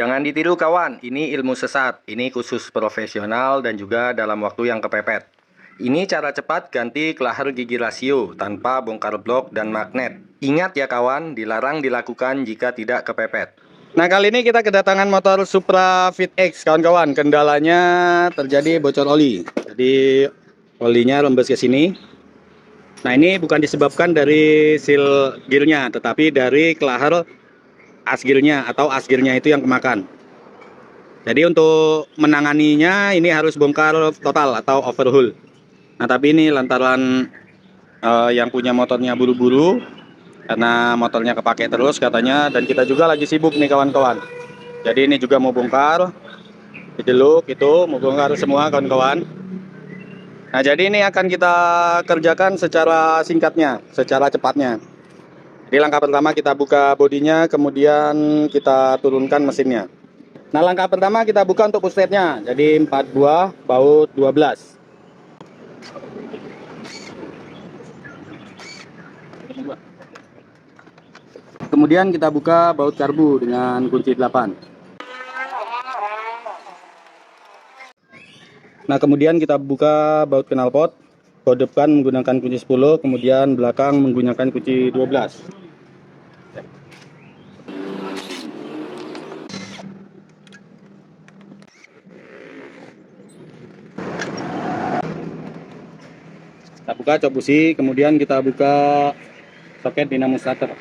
Jangan ditiru kawan, ini ilmu sesat. Ini khusus profesional dan juga dalam waktu yang kepepet. Ini cara cepat ganti kelahar gigi rasio tanpa bongkar blok dan magnet. Ingat ya kawan, dilarang dilakukan jika tidak kepepet. Nah, kali ini kita kedatangan motor Supra Fit X kawan-kawan. Kendalanya terjadi bocor oli. Jadi olinya rembes ke sini. Nah, ini bukan disebabkan dari seal gearnya, tetapi dari kelahar asgirnya atau asgirnya itu yang kemakan. Jadi untuk menanganinya ini harus bongkar total atau overhaul. Nah, tapi ini lantaran yang punya motornya buru-buru karena motornya kepake terus katanya, dan kita juga lagi sibuk nih kawan-kawan. Jadi ini juga mau bongkar, dideluk itu mau bongkar semua kawan-kawan. Nah, jadi ini akan kita kerjakan secara singkatnya, secara cepatnya. Jadi langkah pertama kita buka bodinya, kemudian kita turunkan mesinnya. Nah, langkah pertama kita buka untuk pusletnya. Jadi 4 buah baut 12. Kemudian kita buka baut karbu dengan kunci 8. Nah, kemudian kita buka baut knalpot. Baut depan menggunakan kunci 10, kemudian belakang menggunakan kunci 12. Kita buka cok busi, kemudian kita buka soket dinamo starter.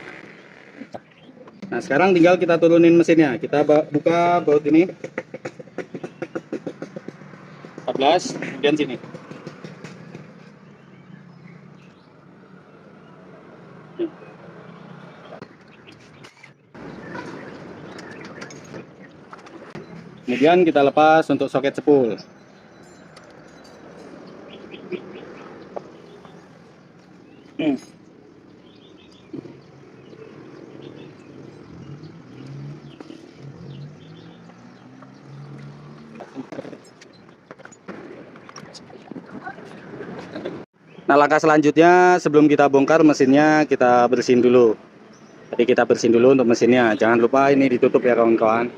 Nah, sekarang tinggal kita turunin mesinnya. Kita buka baut ini 14, kemudian sini. Kemudian kita lepas untuk soket sepul. Nah, langkah selanjutnya sebelum kita bongkar mesinnya kita bersihin dulu. Jadi kita bersihin dulu untuk mesinnya. Jangan lupa ini ditutup ya kawan-kawan.